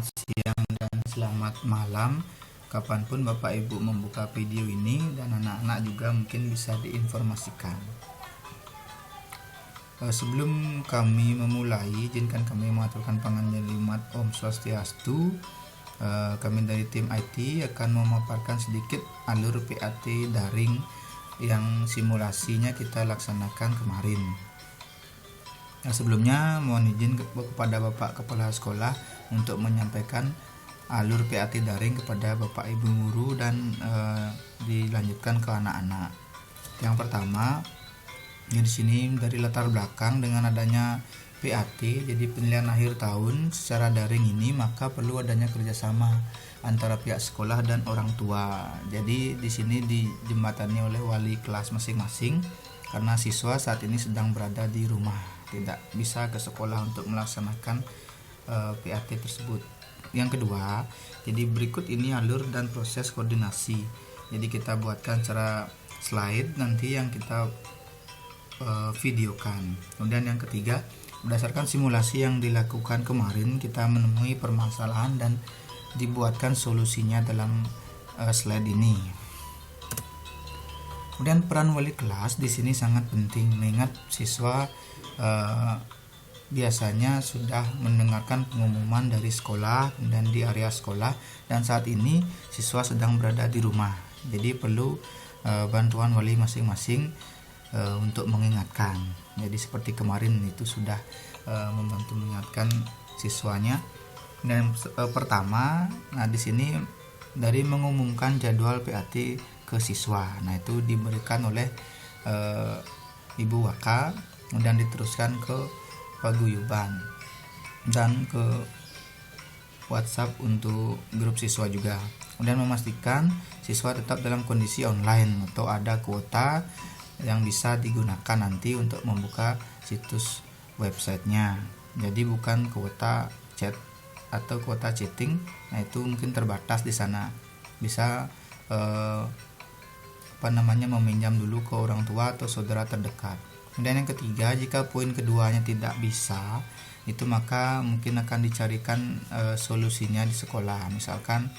siang, dan selamat malam. Kapanpun Bapak Ibu membuka video ini, dan anak-anak juga mungkin bisa diinformasikan. Sebelum kami memulai, izinkan kami mengaturkan panganjalimat Om Swastiastu. Kami dari tim IT akan memaparkan sedikit alur PAT daring yang simulasinya kita laksanakan kemarin. Sebelumnya mohon izin kepada Bapak Kepala Sekolah untuk menyampaikan alur PAT daring kepada Bapak Ibu guru dan dilanjutkan ke anak-anak. Yang pertama, di sini dari latar belakang dengan adanya PAT, jadi penilaian akhir tahun secara daring ini, maka perlu adanya kerjasama antara pihak sekolah dan orang tua. Jadi di sini dijembatani oleh wali kelas masing-masing karena siswa saat ini sedang berada di rumah, tidak bisa ke sekolah untuk melaksanakan PAT tersebut. Yang kedua, jadi berikut ini alur dan proses koordinasi. Jadi kita buatkan secara slide nanti yang kita videokan. Kemudian yang ketiga, berdasarkan simulasi yang dilakukan kemarin, kita menemui permasalahan dan dibuatkan solusinya dalam slide ini. Kemudian peran wali kelas di sini sangat penting, mengingat siswa biasanya sudah mendengarkan pengumuman dari sekolah dan di area sekolah, dan saat ini siswa sedang berada di rumah. Jadi perlu bantuan wali masing-masing untuk mengingatkan. Jadi seperti kemarin itu sudah membantu mengingatkan siswanya. Dan pertama, nah di sini dari mengumumkan jadwal PAT ke siswa. Nah itu diberikan oleh Ibu Waka, kemudian diteruskan ke paguyuban dan ke WhatsApp untuk grup siswa juga. Kemudian memastikan siswa tetap dalam kondisi online atau ada kuota yang bisa digunakan nanti untuk membuka situs websitenya. Jadi bukan kuota chat atau kuota chatting. Nah itu mungkin terbatas di sana. Bisa meminjam dulu ke orang tua atau saudara terdekat. Dan yang ketiga, jika poin keduanya tidak bisa, itu maka mungkin akan dicarikan solusinya di sekolah. Misalkan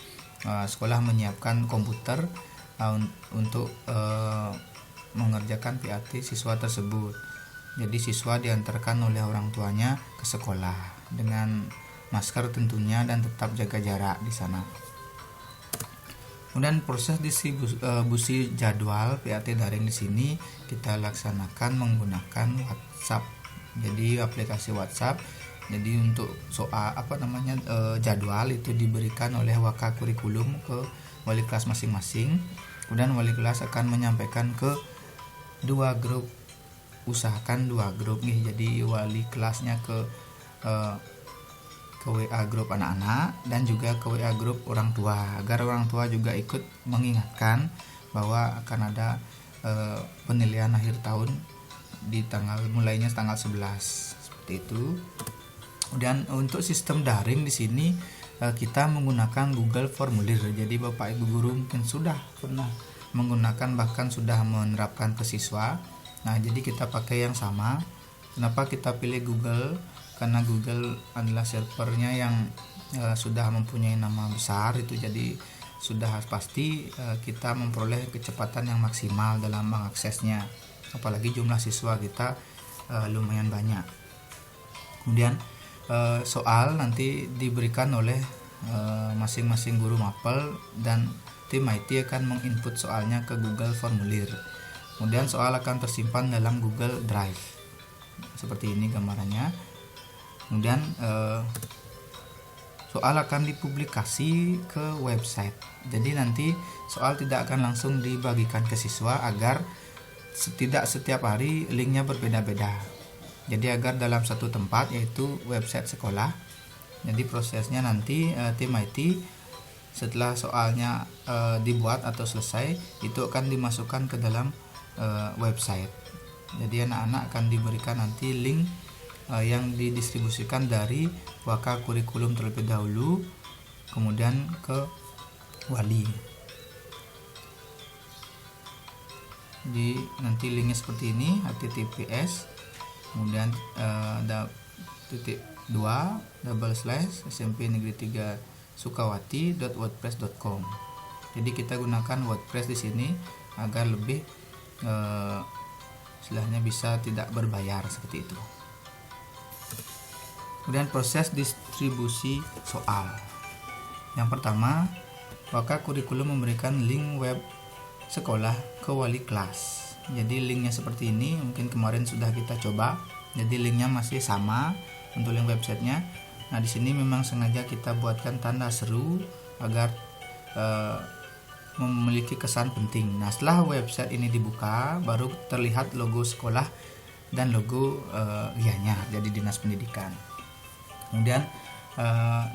sekolah menyiapkan komputer untuk mengerjakan PAT siswa tersebut. Jadi siswa diantarkan oleh orang tuanya ke sekolah dengan masker tentunya dan tetap jaga jarak di sana. Kemudian proses distribusi jadwal PAT daring di sini kita laksanakan menggunakan WhatsApp. Jadi aplikasi WhatsApp. Jadi untuk soal jadwal itu diberikan oleh Waka Kurikulum ke wali kelas masing-masing. Kemudian wali kelas akan menyampaikan ke dua grup, usahakan dua grup nih. Jadi wali kelasnya ke WA grup anak-anak dan juga ke WA grup orang tua, agar orang tua juga ikut mengingatkan bahwa akan ada penilaian akhir tahun di mulainya tanggal 11 seperti itu. Kemudian untuk sistem daring di sini kita menggunakan Google Formulir. Jadi Bapak Ibu guru mungkin sudah pernah menggunakan, bahkan sudah menerapkan ke siswa. Nah jadi kita pakai yang sama. Kenapa kita pilih Google? Karena Google adalah servernya yang sudah mempunyai nama besar itu, jadi sudah pasti kita memperoleh kecepatan yang maksimal dalam mengaksesnya, apalagi jumlah siswa kita lumayan banyak. Kemudian soal nanti diberikan oleh masing-masing guru mapel dan tim IT akan menginput soalnya ke Google Formulir. Kemudian soal akan tersimpan dalam Google Drive seperti ini gambarannya. Kemudian soal akan dipublikasi ke website. Jadi nanti soal tidak akan langsung dibagikan ke siswa agar tidak setiap hari linknya berbeda-beda. Jadi agar dalam satu tempat, yaitu website sekolah. Jadi prosesnya nanti tim IT setelah soalnya dibuat atau selesai, itu akan dimasukkan ke dalam website. Jadi anak-anak akan diberikan nanti link yang didistribusikan dari Waka Kurikulum terlebih dahulu, kemudian ke wali. Jadi nanti linknya seperti ini, https, kemudian ada titik SMP Negeri 3 Sukawati.wordpress.com. Jadi kita gunakan WordPress di sini agar lebih istilahnya bisa tidak berbayar seperti itu. Kemudian proses distribusi soal. Yang pertama, maka kurikulum memberikan link web sekolah ke wali kelas. Jadi linknya seperti ini, mungkin kemarin sudah kita coba. Jadi linknya masih sama untuk link websitenya. Nah di sini memang sengaja kita buatkan tanda seru agar memiliki kesan penting. Nah setelah website ini dibuka, baru terlihat logo sekolah dan logo ianya, jadi Dinas Pendidikan. Kemudian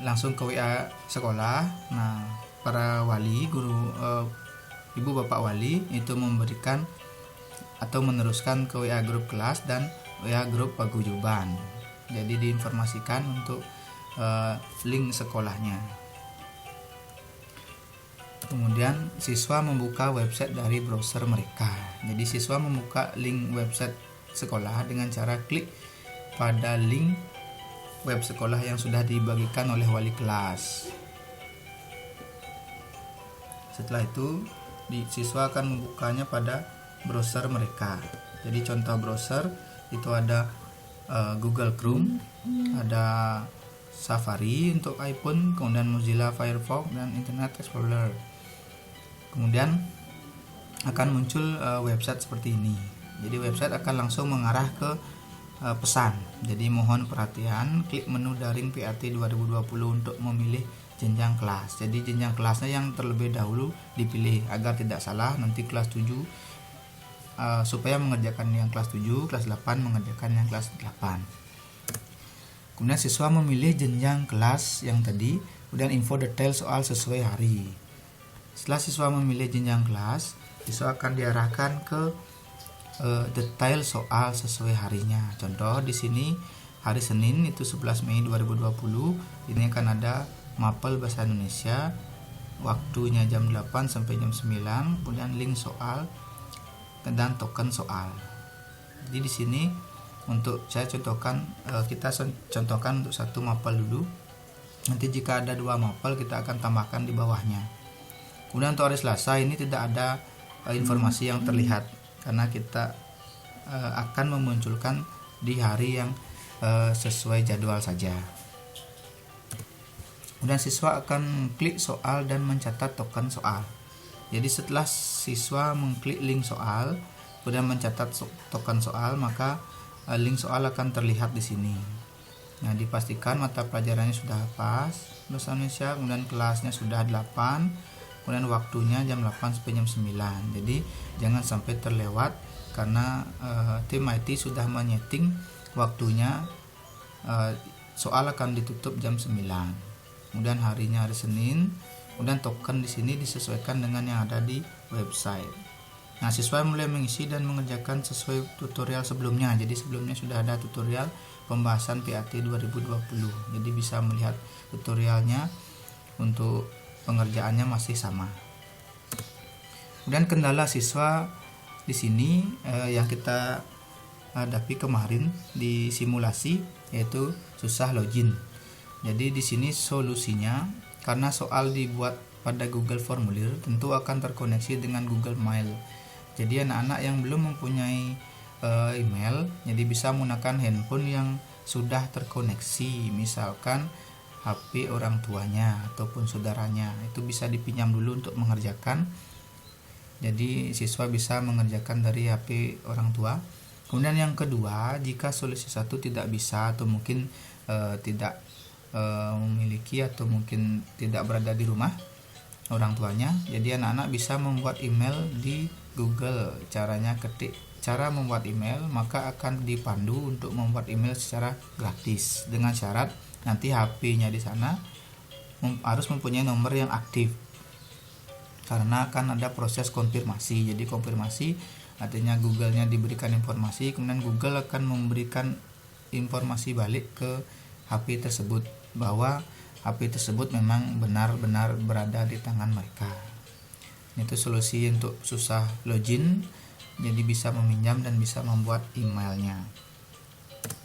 langsung ke WA sekolah. Nah para wali, guru, ibu bapak wali itu memberikan atau meneruskan ke WA grup kelas dan WA grup paguyuban. Jadi diinformasikan untuk link sekolahnya. Kemudian siswa membuka website dari browser mereka. Jadi siswa membuka link website sekolah dengan cara klik pada link web sekolah yang sudah dibagikan oleh wali kelas. Setelah itu siswa akan membukanya pada browser mereka. Jadi contoh browser itu ada Google Chrome, ada Safari untuk iPhone, kemudian Mozilla Firefox dan Internet Explorer. Kemudian akan muncul website seperti ini. Jadi website akan langsung mengarah ke pesan. Jadi mohon perhatian, klik menu daring PAT 2020 untuk memilih jenjang kelas. Jadi jenjang kelasnya yang terlebih dahulu dipilih agar tidak salah nanti kelas 7 supaya mengerjakan yang kelas 7, kelas 8 mengerjakan yang kelas 8. Kemudian siswa memilih jenjang kelas yang tadi, kemudian info detail soal sesuai hari. Setelah siswa memilih jenjang kelas, siswa akan diarahkan ke detail soal sesuai harinya. Contoh di sini hari Senin itu 11 Mei 2020, ini akan ada mapel bahasa Indonesia, waktunya jam 8 sampai jam 9, kemudian link soal dan token soal. Jadi di sini untuk saya contohkan, kita contohkan untuk satu mapel dulu. Nanti jika ada 2 mapel kita akan tambahkan di bawahnya. Kemudian untuk hari Selasa ini tidak ada informasi yang terlihat karena kita akan memunculkan di hari yang sesuai jadwal saja. Kemudian siswa akan klik soal dan mencatat token soal. Jadi setelah siswa mengklik link soal kemudian mencatat token soal, maka link soal akan terlihat di sini. Nah, dipastikan mata pelajarannya sudah hafaz bahasa Indonesia, kemudian kelasnya sudah 8, kemudian waktunya jam 8 sampai jam 9. Jadi jangan sampai terlewat karena tim IT sudah menyeting waktunya, soal akan ditutup jam 9. Kemudian harinya hari Senin, kemudian token di sini disesuaikan dengan yang ada di website. Nah, siswa mulai mengisi dan mengerjakan sesuai tutorial sebelumnya. Jadi sebelumnya sudah ada tutorial pembahasan PAT 2020. Jadi bisa melihat tutorialnya, untuk pengerjaannya masih sama. Kemudian kendala siswa di sini yang kita hadapi kemarin di simulasi yaitu susah login. Jadi di sini solusinya, karena soal dibuat pada Google Formulir, tentu akan terkoneksi dengan Google Mail. Jadi anak-anak yang belum mempunyai email, jadi bisa menggunakan handphone yang sudah terkoneksi, misalkan HP orang tuanya ataupun saudaranya, itu bisa dipinjam dulu untuk mengerjakan. Jadi siswa bisa mengerjakan dari HP orang tua. Kemudian yang kedua, jika solusi 1 tidak bisa atau mungkin tidak memiliki atau mungkin tidak berada di rumah orang tuanya, jadi anak-anak bisa membuat email di Google. Caranya ketik cara membuat email, maka akan dipandu untuk membuat email secara gratis dengan syarat nanti HP-nya di sana harus mempunyai nomor yang aktif, karena akan ada proses konfirmasi. Jadi konfirmasi artinya Google-nya diberikan informasi, kemudian Google akan memberikan informasi balik ke HP tersebut bahwa HP tersebut memang benar-benar berada di tangan mereka. Itu solusi untuk susah login, jadi bisa meminjam dan bisa membuat emailnya.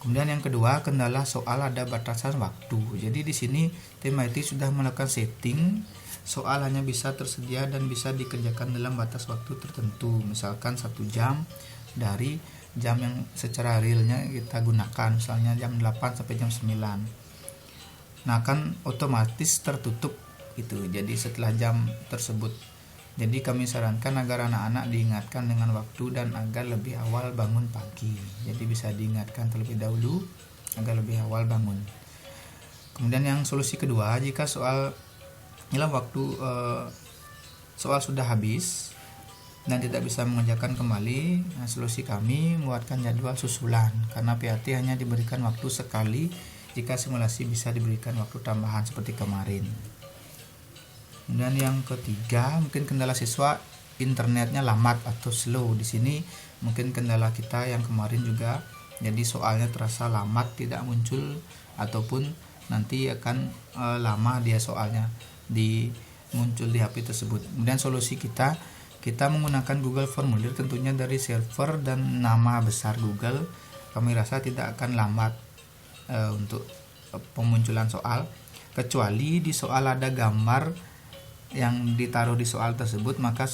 Kemudian yang kedua, kendala soal ada batasan waktu. Jadi di sini tim IT sudah melakukan setting, soal hanya bisa tersedia dan bisa dikerjakan dalam batas waktu tertentu. Misalkan 1 jam dari jam yang secara realnya kita gunakan, misalnya jam 8 sampai jam 9. Nah, kan otomatis tertutup itu. Jadi setelah jam tersebut. Jadi kami sarankan agar anak-anak diingatkan dengan waktu dan agar lebih awal bangun pagi. Jadi bisa diingatkan terlebih dahulu agar lebih awal bangun. Kemudian yang solusi kedua, jika soal dalam waktu soal sudah habis dan tidak bisa mengerjakan kembali, nah solusi kami membuatkan jadwal susulan, karena PAT hanya diberikan waktu sekali. Jika simulasi bisa diberikan waktu tambahan seperti kemarin. Dan yang ketiga, mungkin kendala siswa internetnya lambat atau slow. Di sini mungkin kendala kita yang kemarin juga, jadi soalnya terasa lambat, tidak muncul, ataupun nanti akan lama dia soalnya muncul di HP tersebut. Kemudian solusi kita menggunakan Google Formulir, tentunya dari server dan nama besar Google. Kami rasa tidak akan lambat untuk pemunculan soal, kecuali di soal ada gambar yang ditaruh di soal tersebut, maka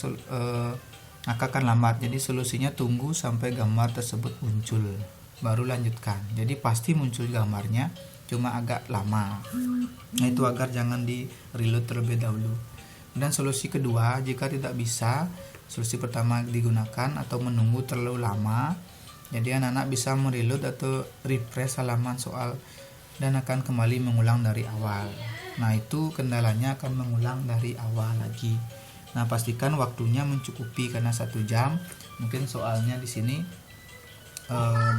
akan lambat. Jadi solusinya tunggu sampai gambar tersebut muncul, baru lanjutkan. Jadi pasti muncul gambarnya, cuma agak lama. Nah, itu agar jangan di reload terlebih dahulu. Dan solusi kedua, jika tidak bisa, solusi pertama digunakan atau menunggu terlalu lama, jadi anak-anak bisa mereload atau refresh halaman soal dan akan kembali mengulang dari awal. Nah, itu kendalanya akan mengulang dari awal lagi. Nah, pastikan waktunya mencukupi, karena 1 jam. Mungkin soalnya di sini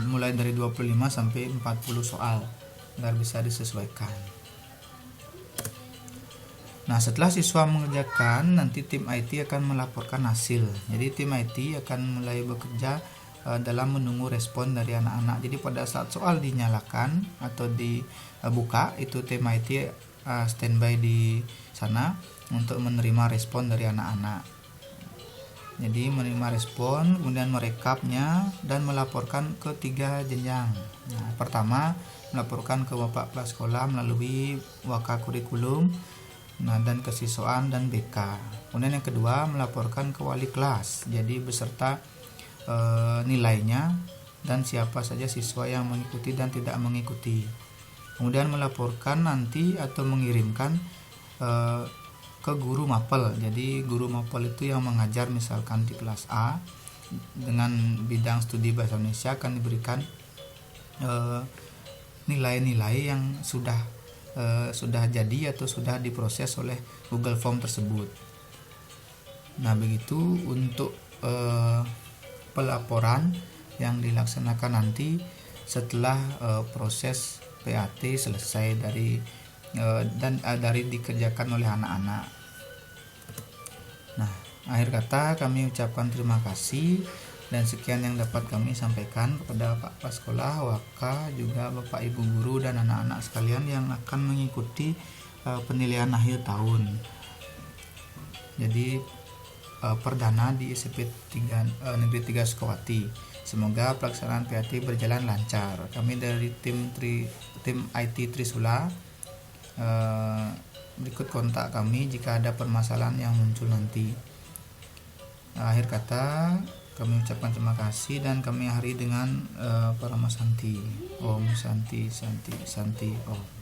mulai dari 25 sampai 40 soal agar bisa disesuaikan. Nah, setelah siswa mengerjakan, nanti tim IT akan melaporkan hasil. Jadi tim IT akan mulai bekerja dalam menunggu respon dari anak-anak. Jadi pada saat soal dinyalakan atau dibuka, itu tim IT standby di sana untuk menerima respon dari anak-anak. Jadi menerima respon, kemudian merekapnya dan melaporkan ke 3 jenjang. Nah, pertama melaporkan ke Bapak Kepala Sekolah melalui Waka Kurikulum, dan kesiswaan dan BK. Kemudian yang kedua melaporkan ke wali kelas, jadi beserta nilainya dan siapa saja siswa yang mengikuti dan tidak mengikuti. Kemudian melaporkan nanti atau mengirimkan ke guru mapel. Jadi guru mapel itu yang mengajar, misalkan di kelas A dengan bidang studi bahasa Indonesia, akan diberikan nilai-nilai yang sudah jadi atau sudah diproses oleh Google Form tersebut. Nah, begitu untuk pelaporan yang dilaksanakan nanti setelah proses PAT selesai dari dikerjakan oleh anak-anak. Nah, akhir kata kami ucapkan terima kasih, dan sekian yang dapat kami sampaikan kepada Pak Kepala Sekolah, Waka, juga Bapak Ibu guru dan anak-anak sekalian yang akan mengikuti penilaian akhir tahun. Jadi perdana di SMP Negeri 3 Sukawati. Semoga pelaksanaan PAT berjalan lancar. Kami dari tim IT Trisula berikut kontak kami jika ada permasalahan yang muncul nanti. Akhir kata kami ucapkan terima kasih, dan kami akhiri dengan Parama Santi. Om Santi Santi Santi Om.